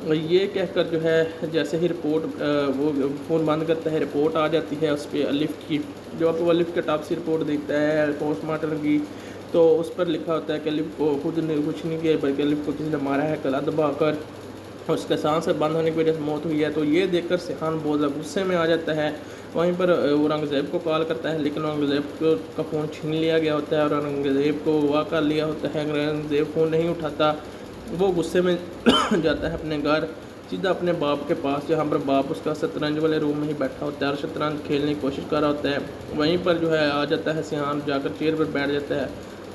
ये कहकर जो है जैसे ही रिपोर्ट वो फ़ोन बंद करता है, रिपोर्ट आ जाती है उस पर अलिफ की। जो अब अलिफ के ऑटोप्सी रिपोर्ट देखता है पोस्टमार्टम की, तो उस पर लिखा होता है कि अलिफ को खुद ने कुछ नहीं किया बल्कि अलिफ को किसी ने मारा है गला दबाकर, उसके सांस बंद होने की वजह से मौत हुई है। तो ये देखकर सिहान बहुत ज़्यादा गुस्से में आ जाता है। वहीं पर औरंगज़ेब को कॉल करता है, लेकिन औरंगज़ेब का फ़ोन छीन लिया गया होता है और औरंगज़ेब को अगवा कर लिया होता है। औरंगज़ेब फ़ोन नहीं उठाता, वो गुस्से में जाता है अपने घर, सीधा अपने बाप के पास, जहाँ पर बाप उसका शतरंज वाले रूम में ही बैठा होता है और शतरंज खेलने की कोशिश कर रहा होता है। वहीं पर जो है आ जाता है सिहान, जाकर चेयर पर बैठ जाता है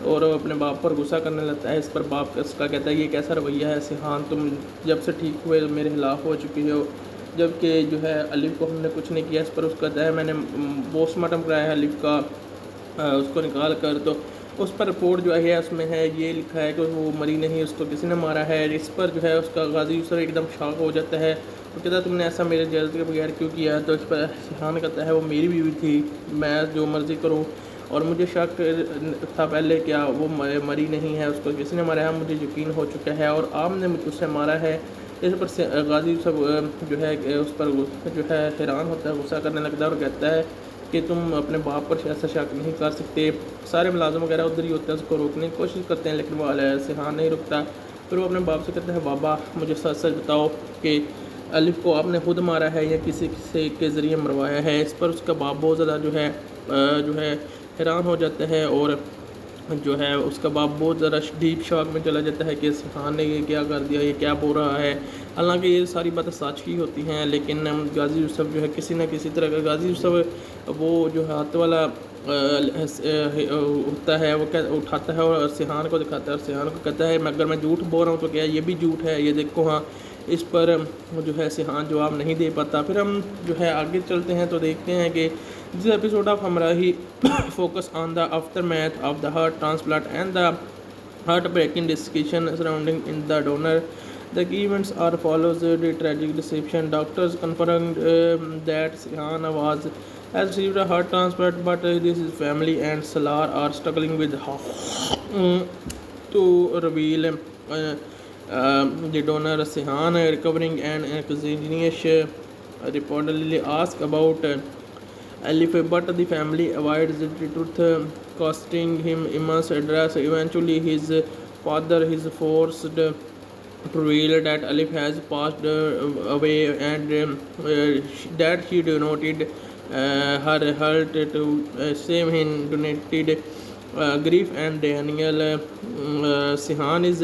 और अपने बाप पर गुस्सा करने लगता है। इस पर बाप उसका कहता है ये कैसा रवैया है सिहान, तुम जब से ठीक हुए मेरे खिलाफ हो चुकी हो, जबकि जो है अलिफ को हमने कुछ नहीं किया। इस पर उसका कहता है मैंने पोस्टमार्टम कराया है अलिफ का, उसको निकाल कर, तो उस पर रिपोर्ट जो है उसमें है ये लिखा है कि वो मरी नहीं, उसको किसी ने मारा है। इस पर जो है उसका गाजी यूसुफ एकदम शॉक हो जाता है और कहता है तुमने ऐसा मेरे इजाज़त के बगैर क्यों किया। तो इस पर सिहान कहता है वो मेरी बीवी थी, मैं जो मर्ज़ी करूँ और मुझे शक था पहले क्या वो मरी नहीं है, उसको किसी ने मारा है, मुझे यकीन हो चुका है और आपने मुझसे मारा है। इस पर गाजी सब जो है उस पर जो है हैरान होता है, गुस्सा करने लगता है और कहता है कि तुम अपने बाप पर ऐसा शक नहीं कर सकते। सारे मुलाजिम वगैरह उधर ही होते हैं, उसको रोकने की कोशिश करते हैं, लेकिन वो सिहान नहीं रुकता। फिर वो अपने बाप से कहता है बाबा मुझे सच सच बताओ कि अलिफ को आपने खुद मारा है या किसी से के ज़रिए मरवाया है। इस पर उसका बाप बहुत ज़्यादा जो है हैरान हो जाता है और जो है उसका बाप बहुत ज़रा डीप शॉक में चला जाता है कि सिहान ने ये क्या कर दिया, ये क्या बोल रहा है। हालांकि ये सारी बातें सच ही होती हैं, लेकिन गाजी यूसुफ जो है किसी न किसी तरह का गाजी यूसुफ वो जो हाथ वाला होता है वो क्या उठाता है और सिहान को दिखाता है और सिहान को कहता है अगर मैं झूठ बोल रहा हूँ तो क्या ये भी झूठ है, ये देखो। हाँ, इस पर जो है सिहान जवाब नहीं दे पाता। फिर हम जो है आगे चलते हैं तो देखते हैं कि this episode of Humraahi focus on the aftermath of the heart transplant and the heartbreaking discussion surrounding in the donor. The key events are follows the tragic deception. Doctors confirmed that Sihan has received a heart transplant, but his family and Salar are struggling with how to reveal the donor. Sihan recovering and Xenius reportedly asked about Alif, but the family avoids the truth, costing him immense address. Eventually, his father is forced to reveal that Alif has passed away and that she donated her heart to save him, donated grief and Daniel. Sihan is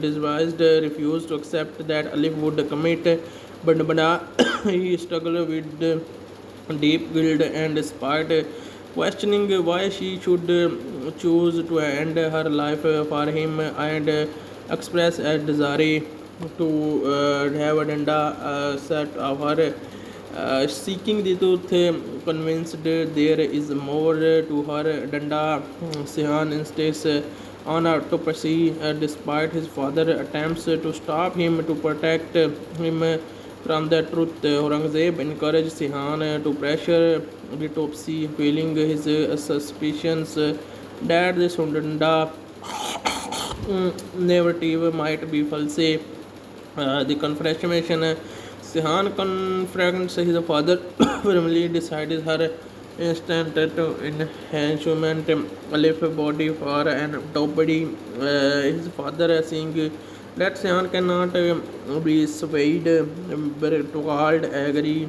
disguised, refused to accept that Alif would commit, but he struggled with deep guilt and despite questioning why she should choose to end her life for him and express a desire to have a danda set of her. Seeking the truth, convinced there is more to her danda, Sihan insists on autopsy despite his father's attempts to stop him, to protect him from the truth. Aurangzeb encouraged Sihan to pressure the autopsy, feeling his suspicions that the Sundanda narrative might be false. The confrontation, Sihan confronts his father, firmly decided her instant to enhancement Alif body for an autopsy. His father, seeing that Sihan cannot be swayed, called angrily,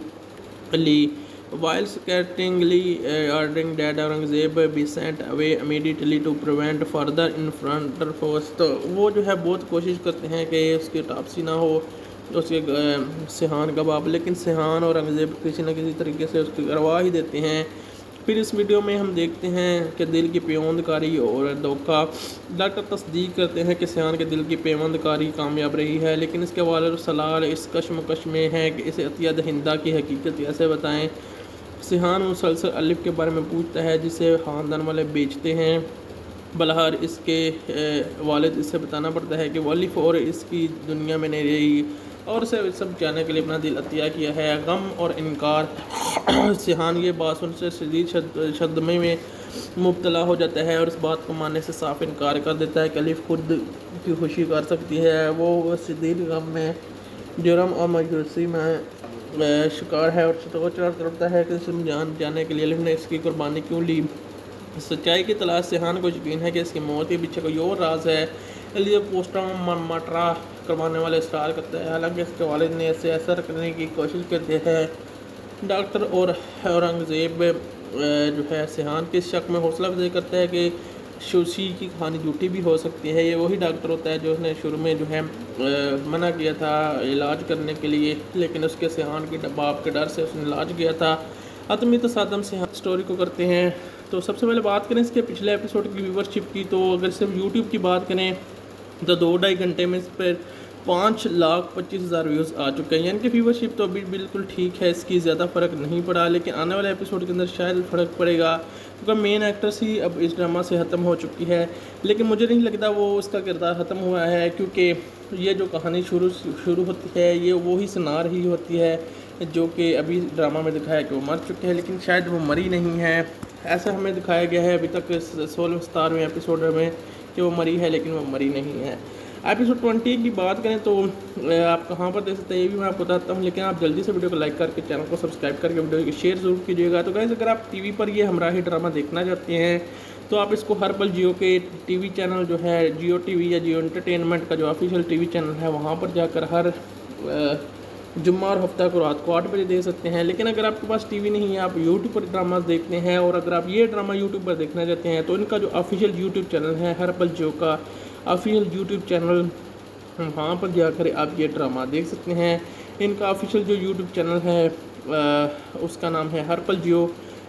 while scathingly ordering that Aurangzeb be sent away immediately to prevent further interference. तो वो जो है बहुत कोशिश करते हैं कि उसकी ऑटोप्सी ना हो उसके सिहान का बाप, लेकिन सिहान और औरंगज़ेब किसी न किसी तरीके से उसकी करवा ही देते हैं। फिर इस वीडियो में हम देखते हैं कि दिल की पेवंदकारी और धोखा। डॉक्टर तस्दीक करते हैं कि सिहान के दिल की पेवंदकारी कामयाब रही है, लेकिन इसके वालिद सलाल इस कश्मकश में है कि इसे अतिया दहिंदा की हकीकत कैसे बताएं। सिहान मुसलसल अलिफ के बारे में पूछता है जिसे ख़ानदान वाले बेचते हैं। बलहार इसके वालिद इससे बताना पड़ता है कि वो अलिफ और इसकी दुनिया में नहीं रही और उसे सब जानने के लिए अपना दिल अतिया किया है। गम और इनकार। सिहान ये बात सुनकर शदीद सदमे में मुब्तला हो जाता है और इस बात को मानने से साफ इनकार कर देता है कि अलिफ खुद की खुशी कर सकती है। वो शदीद गम में जुर्म और मायूसी में शिकार है और सोच करता है कि इसे जाने के लिए अलिफ ने इसकी कुर्बानी क्यों ली। सच्चाई की तलाश सिहान को यकीन है कि इसकी मौत के पीछे कोई और राज है, इसलिए पोस्टमार्टम मटरा करवाने वाले इसरार करते हैं। हालांकि इसके वालिद ने इसे असर करने की कोशिश करते हैं। डॉक्टर और औरंगज़ेब जो है सिहान के शक में हौसला अफजाई करता है कि शोशी की कहानी झूठी भी हो सकती है। ये वही डॉक्टर होता है जो उसने शुरू में जो है मना किया था इलाज करने के लिए, लेकिन उसके सिहान के बाप के डर से उसने इलाज किया था। आतमी तसादम सिहान स्टोरी को करते हैं। तो सबसे पहले बात करें इसके पिछले एपिसोड की व्यूवरशिप की, तो अगर सिर्फ यूट्यूब की बात करें तो 2-2.5 घंटे में इस पर 5,25,000 व्यूज़ आ चुके हैं, यानी कि व्यूवरशिप तो अभी बिल्कुल ठीक है, इसकी ज़्यादा फ़र्क नहीं पड़ा। लेकिन आने वाले एपिसोड के अंदर शायद फ़र्क पड़ेगा क्योंकि मेन एक्ट्रेस ही अब इस ड्रामा से ख़त्म हो चुकी है। लेकिन मुझे नहीं लगता वो उसका किरदार ख़त्म हुआ है, क्योंकि ये जो कहानी शुरू होती है ये वही सुनार ही होती है जो कि अभी ड्रामा में दिखाया कि वो मर चुके हैं, लेकिन शायद वो मरी नहीं है। ऐसा हमें दिखाया गया है अभी तक 16वें एपिसोड में कि वो मरी है, लेकिन वो मरी नहीं है। एपिसोड 20 की बात करें तो आप कहाँ पर देख सकते हैं ये भी मैं आपको बताता हूँ, लेकिन आप जल्दी से वीडियो को लाइक करके चैनल को सब्सक्राइब करके वीडियो को शेयर ज़रूर कीजिएगा। तो गाइस अगर आप टीवी पर ये हमराही ड्रामा देखना चाहते हैं तो आप इसको हर पल जियो के टीवी चैनल जो है जियो टीवी या जियो एंटरटेनमेंट का जो ऑफिशियल टीवी चैनल है वहाँ पर जाकर हर जुम्मा और हफ्ता को रात को 8 बजे देख सकते हैं। लेकिन अगर आपके पास टीवी नहीं है, आप यूट्यूब पर ड्रामा देखते हैं और अगर आप ये ड्रामा यूट्यूब पर देखना चाहते हैं तो इनका जो ऑफिशियल यूट्यूब चैनल है हर पल जियो का ऑफिशियल यूट्यूब चैनल, वहाँ पर जाकर आप ये ड्रामा देख सकते हैं। इनका ऑफिशियल जो यूट्यूब चैनल है उसका नाम है हर पल जियो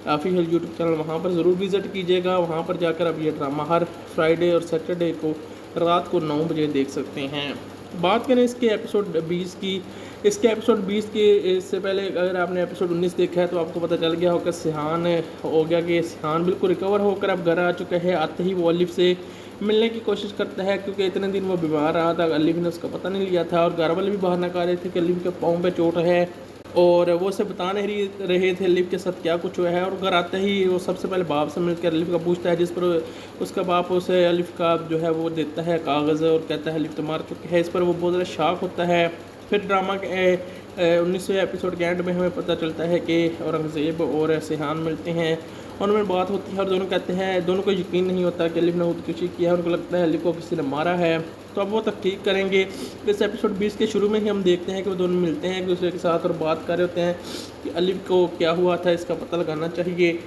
ऑफिशियल यूट्यूब चैनल, वहाँ पर ज़रूर विज़िट कीजिएगा। वहाँ पर जाकर आप ये ड्रामा हर फ्राइडे और सैटरडे को रात को 9 बजे देख सकते हैं। बात करें इसके एपिसोड 20 की, इसके एपिसोड 20 के इससे पहले अगर आपने एपिसोड 19 देखा है तो आपको पता चल गया होगा सिहान हो गया कि सिहान बिल्कुल रिकवर होकर अब घर आ चुका है। आते ही वो अलिफ से मिलने की कोशिश करता है क्योंकि इतने दिन वो बीमार रहा था, अलिफ ने उसका पता नहीं लिया था और घर वाले भी बाहर ना कर रहे थे कि अलिफ के पाँव पे चोट है और वो उसे बता नहीं रहे थे अलिफ के साथ क्या कुछ हुआ है। और घर आते ही वो सबसे पहले बाप से मिलकर अलिफ का पूछता है, जिस पर उसका बाप उसे अलिफ का जो है वो देता है कागज़ और कहता है अलिफ तो मार चुके है। इस पर वो बहुत ज़्यादा शॉक होता है। फिर ड्रामा के 19वें एपिसोड के एंड में हमें पता चलता है कि औरंगज़ेब और सिहान मिलते हैं और उनमें बात होती है और दोनों कहते हैं, दोनों को यकीन नहीं होता कि अलिफ ने खुदकुशी किया है, उनको लगता है अलिफ को किसी ने मारा है। तो अब वो तहकीक करेंगे। इस एपिसोड 20 के शुरू में ही हम देखते हैं कि वो दोनों मिलते हैं एक दूसरे के साथ और बात कर रहे होते हैं कि अलिफ को क्या हुआ था, इसका पता लगाना चाहिए।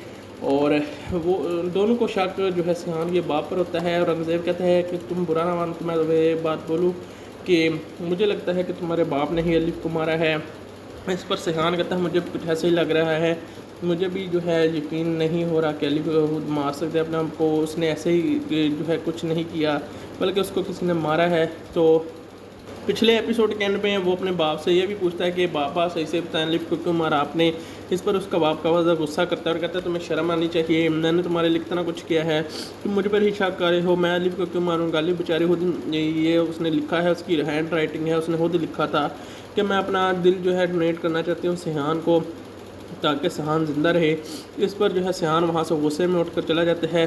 और वो दोनों को शक जो है सिहान के बाप पर होता है। और औरंगज़ेब कहता है कि तुम बुरा ना मानो तो मैं तुम्हें बात बोलूँ कि मुझे लगता है कि तुम्हारे बाप ने ही अलिफ को मारा है। इस पर सिहान कहता है मुझे कुछ ऐसे ही लग रहा है, मुझे भी जो है यकीन नहीं हो रहा कि अलिफ खुद मार सकते अपने आप को, उसने ऐसे ही जो है कुछ नहीं किया बल्कि उसको किसी ने मारा है। तो पिछले एपिसोड के एंड में वो अपने बाप से ये भी पूछता है कि बाबा सही से बताएं अलिफ को क्यों मारा आपने। इस पर उसका बाप का वजह गुस्सा करता है और कहता है तुम्हें शर्म आनी चाहिए, मैंने तुम्हारे लिए इतना कुछ किया है, तुम मुझे पर ही शक कर रहे हो, मैं अलिफ को क्यों मारूंगा। अलिफ बेचारी खुद ये उसने लिखा है, उसकी हैंड राइटिंग है, उसने खुद लिखा था कि मैं अपना दिल जो है डोनेट करना चाहती हूँ सिहान को ताकि सिहान ज़िंदा रहे। इस पर जो है सिहान वहाँ से गुस्से में उठकर चला जाता है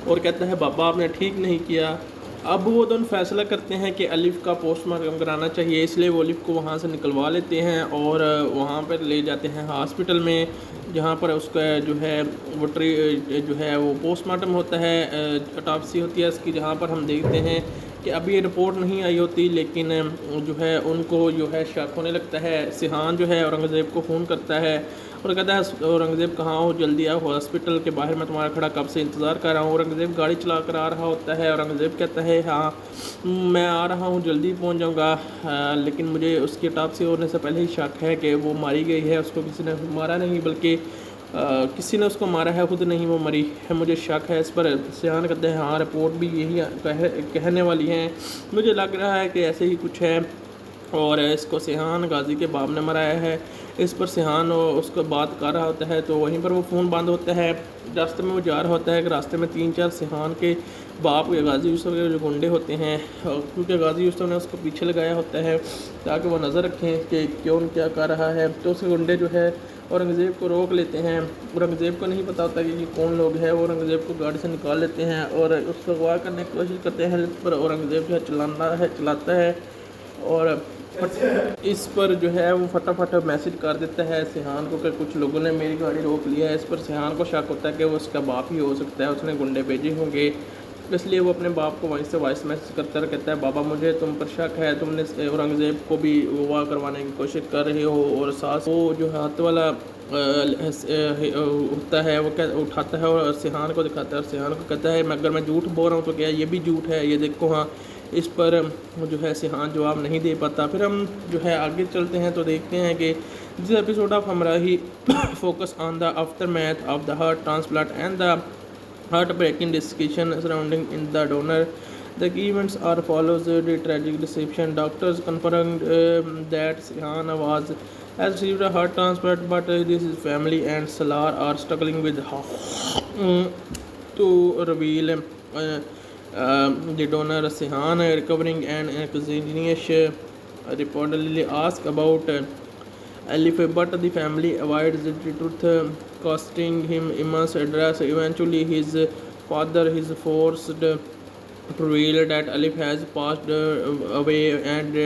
और कहता है बाबा आपने ठीक नहीं किया। अब वो दोनों फैसला करते हैं कि अलिफ का पोस्टमार्टम कराना चाहिए, इसलिए वो अलिफ को वहाँ से निकलवा लेते हैं और वहाँ पर ले जाते हैं हॉस्पिटल में, जहाँ पर उसका जो है वो जो है वो पोस्टमार्टम होता है, ऑटोप्सी होती है उसकी, जहाँ पर हम देखते हैं कि अभी ये रिपोर्ट नहीं आई होती लेकिन जो है उनको जो है शक होने लगता है। सिहान जो है औरंगज़ेब को फ़ोन करता है और कहता है औरंगज़ेब कहाँ हो, जल्दी आओ हॉस्पिटल के बाहर, मैं तुम्हारा खड़ा कब से इंतज़ार कर रहा हूँ। औरंगज़ेब गाड़ी चला कर आ रहा होता है। औरंगज़ेब कहता है हाँ मैं आ रहा हूँ, जल्दी पहुँच जाऊँगा, लेकिन मुझे उसकी ऑटोप्सी होने से पहले ही शक है कि वो मारी गई है, उसको किसी ने मारा नहीं बल्कि किसी ने उसको मारा है, खुद नहीं वो मरी है, मुझे शक है। इस पर सिहान कहते हैं हाँ रिपोर्ट भी यही कहने वाली है, मुझे लग रहा है कि ऐसे ही कुछ है और इसको सिहान गाजी के बाप ने मराया है। इस पर सिहान उसको बात कर रहा होता है तो वहीं पर वो फ़ोन बंद होता है। रास्ते में वो जा रहा होता है कि रास्ते में 3-4 सिहान के बाप या गाजी यूसुफ के जो गुंडे होते हैं, क्योंकि गाजी यूसुफ ने उसको पीछे लगाया होता है ताकि वो नज़र रखें कि क्यों क्या कर रहा है। तो उसके गुंडे जो है औरंगज़ेब को रोक लेते हैं। औरंगज़ेब को नहीं पता होता कि ये कौन लोग हैं। वो औरंगज़ेब को गाड़ी से निकाल लेते हैं और उसको अगवा करने की कोशिश करते हैं। इस पर औरंगज़ेब जो है चलाता है और इस पर जो है वो फटाफट मैसेज कर देता है सिहान को कि कुछ लोगों ने मेरी गाड़ी रोक लिया है। इस पर सिहान को शक होता है कि वो उसका बाप ही हो सकता है, उसने गुंडे भेजे होंगे, इसलिए वो अपने बाप को वहीं से वॉइस मैसेज करता कहता है बाबा मुझे तुम पर शक है, तुमने औरंगज़ेब को भी वाह करवाने की कोशिश कर रहे हो। और सास वो जो हाथ वाला होता है वो उठाता है और सिहान को दिखाता है और सिहान को कहता है अगर मैं झूठ बोल रहा हूँ तो क्या ये भी झूठ है, ये देखो। हाँ इस पर जो है सिहान जवाब नहीं दे पाता। फिर हम जो है आगे चलते हैं तो देखते हैं कि this episode of Humraahi focus on the aftermath of the heart transplant and the heartbreaking discussion surrounding in the donor. The key events are follows: the tragic deception. Doctors confirmed that Sihan has received a heart transplant, but his family and Salar are struggling with how to reveal the donor. Sihan recovering and Xenius reportedly asked about Alif, but the family avoids the truth, costing him immense address. Eventually, his father is forced to reveal that Alif has passed away and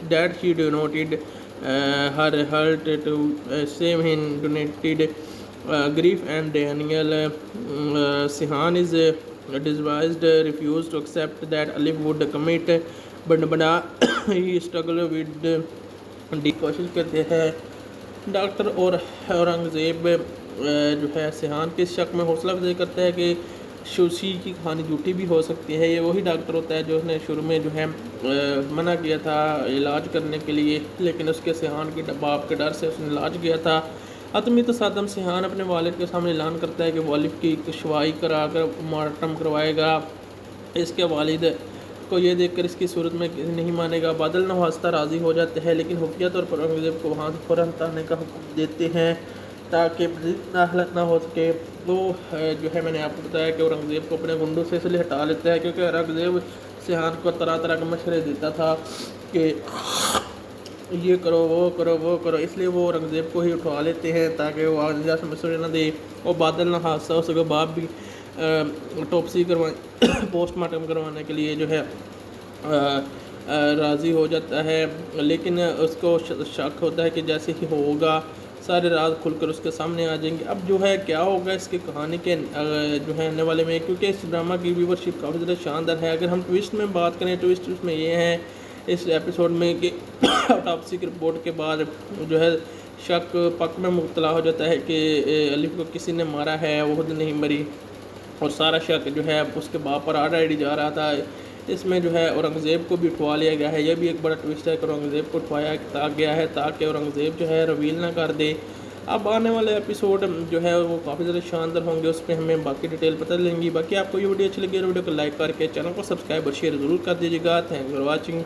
that she donated her heart to save him, donated grief and Daniel. Sihan is disguised, refused to accept that Alif would commit, but he struggled with की कोशिश करते हैं। Doctor और औरंगज़ेब जो है Sheehan के शक में हौसला अफजाई करता है कि शूसी की कहानी झूठी भी हो सकती है। ये वही डॉक्टर होता है जो उसने शुरू में जो है मना किया था इलाज करने के लिए, लेकिन उसके सिहान के बाप के डर से उसने इलाज किया था। हतमी तसादम सिहान अपने वालिद के सामने ऐलान करता है कि वालिद की कशवाई कराकर मार्टम करवाएगा। इसके वालिद को ये देखकर इसकी सूरत में नहीं मानेगा। बादल नवास्ता राज़ी हो जाते हैं, लेकिन खुफिया तौर पर औरंगज़ेब को वहाँ से फ़ौरन हटाने का हुक्म देते हैं ताकि मज़ीद नाहलत ना हो सके। तो जो है मैंने आपको बताया कि औरंगज़ेब को अपने गुंडों से इसलिए हटा लेता है क्योंकि औरंगज़ेब सिहान को तरह तरह के मशवरे देता था कि ये करो वो करो वो करो, इसलिए वो औरंगज़ेब को ही उठवा लेते हैं ताकि वो आगे से मशवरे ना दे और बादल ना हादसा हो सके। बाप भी टॉपसी करवाए पोस्टमार्टम करवाने के लिए जो है राज़ी हो जाता है, लेकिन उसको शक होता है कि जैसे ही होगा सारे राज खुलकर उसके सामने आ जाएंगे। अब जो है क्या होगा इसकी कहानी के जो है आने वाले में, क्योंकि इस ड्रामा की व्यूवरशिप काफ़ी ज़्यादा शानदार है। अगर हम ट्विस्ट में बात करें, ट्विस्ट उसमें ये है इस एपिसोड में कि ऑटोप्सी की रिपोर्ट के बाद जो है शक पक में मुब्तला हो जाता है कि अलिफ को किसी ने मारा है, वो खुद नहीं मरी, और सारा शक जो है उसके बाप पर ऑलरेडी जा रहा था। इसमें जो है औरंगज़ेब को भी उठवा लिया गया है। यह भी एक बड़ा ट्विस्ट है कि औरंगज़ेब को उठवाया गया है ताकि औरंगज़ेब जो है रिवील ना कर दे। अब आने वाले एपिसोड जो है वो काफ़ी ज़्यादा शानदार होंगे, उस पर हमें बाकी डिटेल पता लेंगी। बाकी आपको ये वीडियो अच्छी लगी, वीडियो को लाइक करके चैनल को सब्सक्राइब और शेयर ज़रूर कर दीजिएगा। Thanks for watching.